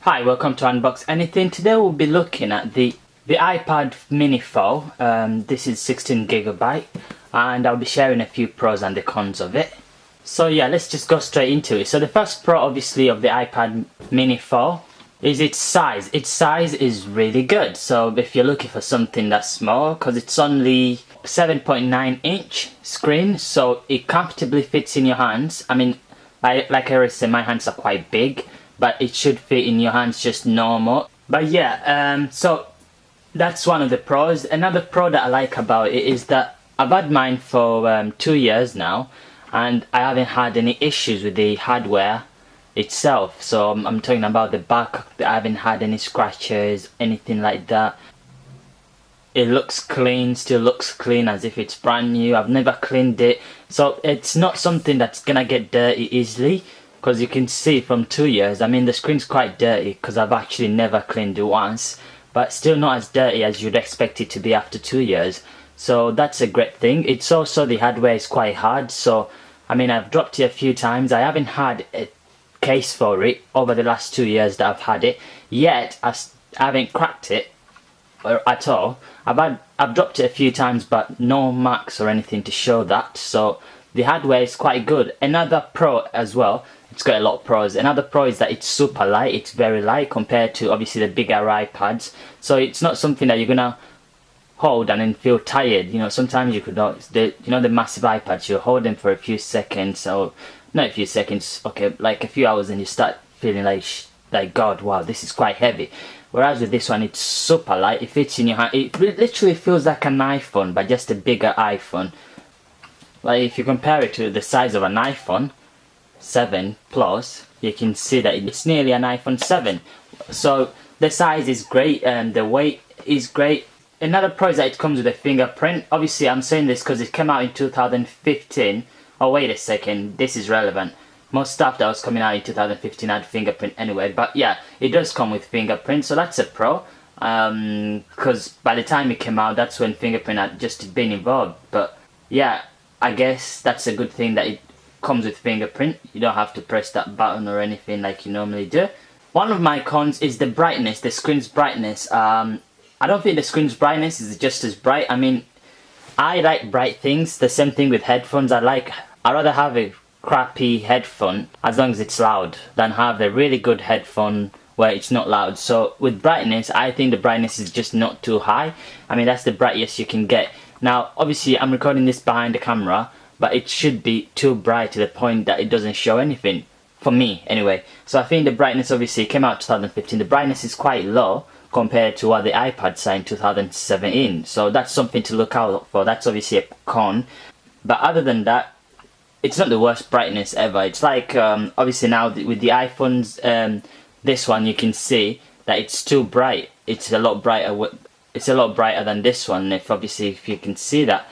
Hi, welcome to Unbox Anything. Today we'll be looking at the iPad mini 4. This is 16GB and I'll be sharing a few pros and the cons of it. So yeah, let's just go straight into it. So the first pro obviously of the iPad mini 4 is its size. Its size is really good. So if you're looking for something that's small, because it's only 7.9 inch screen, so it comfortably fits in your hands. I mean, like I already said, my hands are quite big, but it should fit in your hands just normal. But yeah, so that's one of the pros. Another pro that I like about it is that I've had mine for 2 years now, and I haven't had any issues with the hardware itself. So I'm talking about the back. I haven't had any scratches, anything like that. It looks clean, still looks clean as if it's brand new. I've never cleaned it, so it's not something that's gonna get dirty easily. Because you can see from 2 years, I mean the screen's quite dirty because I've actually never cleaned it once, but still not as dirty as you'd expect it to be after 2 years. So that's a great thing. It's also, the hardware is quite hard, so I mean I've dropped it a few times. I haven't had a case for it over the last 2 years that I've had it, yet I haven't cracked it at all. I've dropped it a few times, but no marks or anything to show that, so the hardware is quite good. Another pro as well, it's got a lot of pros. Another pro is that it's super light. It's very light compared to obviously the bigger iPads. So it's not something that you're gonna hold and then feel tired. You know, sometimes you could not, the massive iPads, you hold them for a few seconds, or not a few seconds, okay, like a few hours, and you start feeling like God, wow, this is quite heavy. Whereas with this one, it's super light. It fits in your hand. It literally feels like an iPhone, but just a bigger iPhone. Like if you compare it to the size of an iPhone 7 Plus, you can see that it's nearly an iPhone 7. So the size is great and the weight is great. Another pro is that it comes with a fingerprint. Obviously I'm saying this because it came out in 2015. Oh wait a second, this is relevant. Most stuff that was coming out in 2015 had fingerprint anyway, but yeah, it does come with fingerprint, so that's a pro. Because by the time it came out, that's when fingerprint had just been involved. But yeah, I guess that's a good thing that it comes with fingerprint. You don't have to press that button or anything like you normally do. One of my cons is the brightness, the screen's brightness. I don't think the screen's brightness is just as bright. I mean, I like bright things. The same thing with headphones. I'd rather have a crappy headphone as long as it's loud than have a really good headphone where it's not loud. So with brightness, I think the brightness is just not too high. I mean, that's the brightest you can get. Now obviously I'm recording this behind the camera, but it should be too bright to the point that it doesn't show anything, for me anyway. So I think the brightness, obviously it came out 2015, the brightness is quite low compared to what the iPads are in 2017. So that's something to look out for. That's obviously a con. But other than that, it's not the worst brightness ever. It's like, obviously now with the iPhones, this one you can see that it's too bright. It's a lot brighter. It's a lot brighter than this one. If you can see that,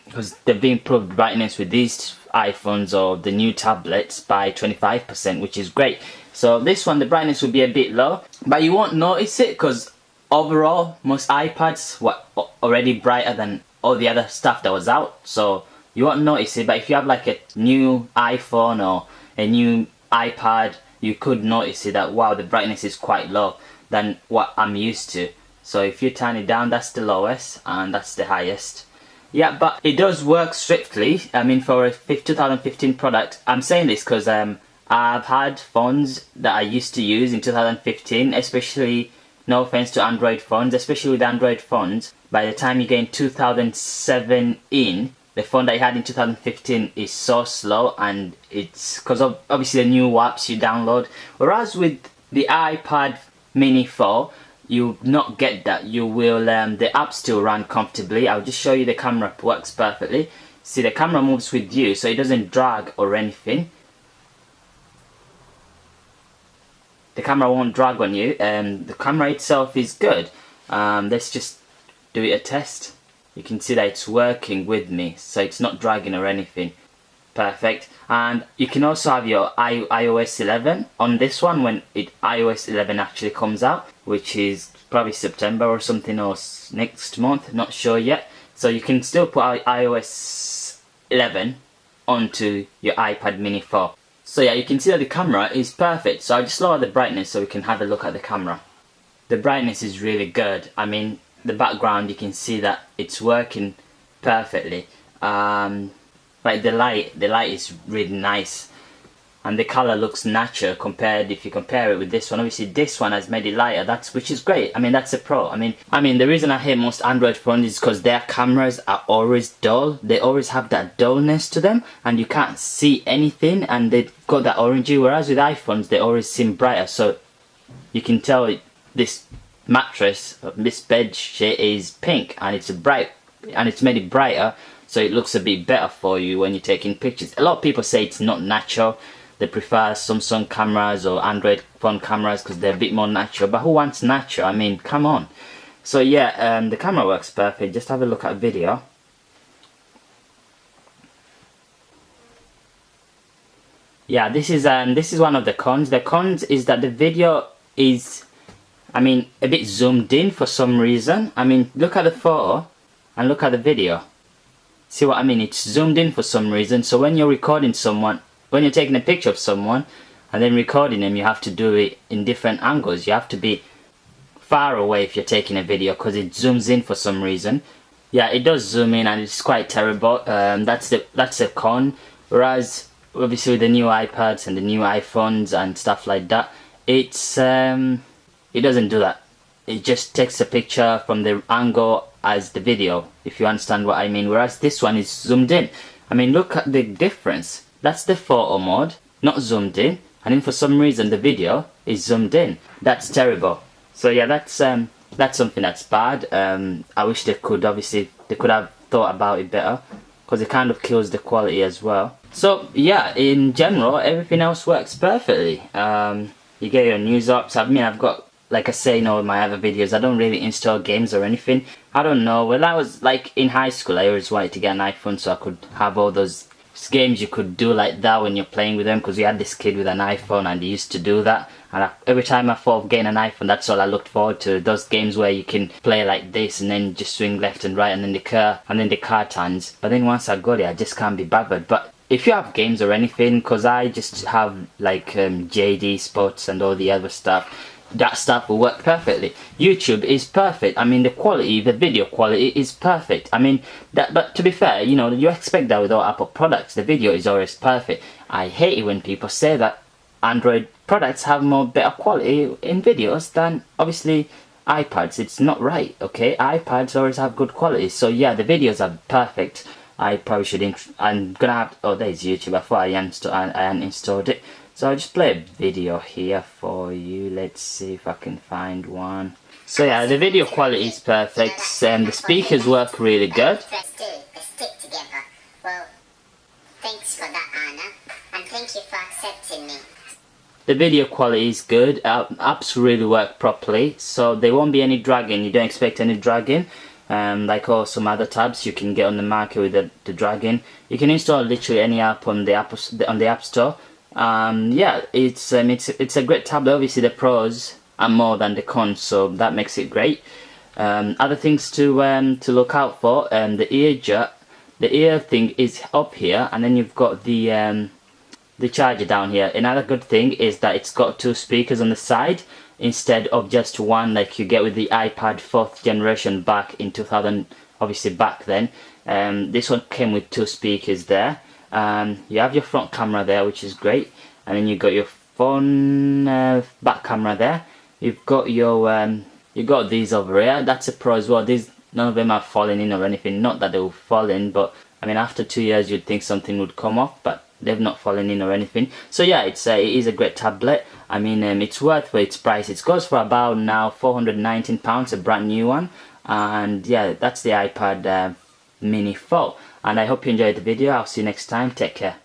because they've improved brightness with these iPhones or the new tablets by 25%, which is great. So this one, the brightness will be a bit low, but you won't notice it because overall most iPads were already brighter than all the other stuff that was out. So you won't notice it, but if you have like a new iPhone or a new iPad, you could notice it that, wow, the brightness is quite low than what I'm used to. So if you turn it down, that's the lowest and that's the highest. Yeah, but it does work swiftly. I mean, for a 2015 product, I'm saying this because I've had phones that I used to use in 2015, especially, no offense to Android phones, especially with Android phones, by the time you get in 2017, the phone that you had in 2015 is so slow, and it's because of obviously the new apps you download. Whereas with the iPad mini 4, you not get that. You will, the app still run comfortably. I'll just show you the camera works perfectly. See, the camera moves with you, so it doesn't drag or anything. The camera won't drag on you, and the camera itself is good. Let's just do a test. You can see that it's working with me, so it's not dragging or anything. Perfect. And you can also have your iOS 11 on this one when iOS 11 actually comes out, which is probably September or something, or next month, not sure yet. So you can still put iOS 11 onto your iPad mini 4. So yeah, you can see that the camera is perfect. So I'll just lower the brightness so we can have a look at the camera. The brightness is really good. I mean, the background, you can see that it's working perfectly. Like the light is really nice. And the color looks natural compared, if you compare it with this one. Obviously this one has made it lighter, which is great. I mean, that's a pro. I mean the reason I hate most Android phones is because their cameras are always dull. They always have that dullness to them and you can't see anything, and they've got that orangey, whereas with iPhones they always seem brighter. So you can tell this mattress, this bed shade is pink and it's made it brighter, so it looks a bit better for you when you're taking pictures. A lot of people say it's not natural. They prefer Samsung cameras or Android phone cameras because they're a bit more natural. But who wants natural? I mean, come on. So yeah, the camera works perfect. Just have a look at video. Yeah, this is one of the cons. The cons is that the video is, I mean, a bit zoomed in for some reason. I mean, look at the photo and look at the video. See what I mean? It's zoomed in for some reason. So when you're recording someone, when you're taking a picture of someone and then recording them, you have to do it in different angles. You have to be far away if you're taking a video because it zooms in for some reason. Yeah, it does zoom in and it's quite terrible. That's a con. Whereas obviously with the new iPads and the new iPhones and stuff like that, it doesn't do that. It just takes a picture from the angle as the video, if you understand what I mean. Whereas this one is zoomed in. I mean, look at the difference. That's the photo mode, not zoomed in, and then for some reason the video is zoomed in. That's terrible. So yeah, that's something that's bad. I wish they could have thought about it better, because it kind of kills the quality as well. So yeah, in general, everything else works perfectly. You get your news apps. I mean, I've got, like I say in all my other videos, I don't really install games or anything. I don't know. When I was like in high school, I always wanted to get an iPhone so I could have all those games you could do like that when you're playing with them, because we had this kid with an iPhone and he used to do that, and every time I thought of getting an iPhone, that's all I looked forward to. Those games where you can play like this and then just swing left and right and then the car turns. But then once I got it, I just can't be bothered. But if you have games or anything, because I just have like JD Sports and all the other stuff, that stuff will work perfectly. YouTube is perfect. I mean, the video quality is perfect. I mean, but to be fair, you know, you expect that with all Apple products. The video is always perfect. I hate it when people say that Android products have better quality in videos than obviously iPads. It's not right, okay? iPads always have good quality. So yeah, the videos are perfect. I probably should. I'm gonna have. Oh, there's YouTube. I thought I uninstalled it. So I'll just play a video here for you. Let's see if I can find one. So yeah, the video quality is perfect and the speakers work really good. Well, thanks for that, Anna, and thank you for accepting me. The video quality is good. Apps really work properly, so there won't be any dragging. You don't expect any dragging. Like all some other tabs you can get on the market with the dragging. You can install literally any app on the App Store. Yeah, it's a great tablet. Obviously the pros are more than the cons, so that makes it great. Other things to look out for, the ear thing is up here, and then you've got the charger down here. Another good thing is that it's got two speakers on the side instead of just one like you get with the iPad 4th generation back in 2000, obviously back then. This one came with two speakers there. You have your front camera there, which is great, and then you got your phone back camera there. You've got your you got these over here. That's a pro as well. These, none of them are falling in or anything. Not that they will fall in, but I mean after 2 years you'd think something would come off, but they've not fallen in or anything. So yeah, it is a great tablet. I mean it's worth for its price. It goes for about now £419, a brand new one. And yeah, that's the iPad mini 4. And I hope you enjoyed the video. I'll see you next time. Take care.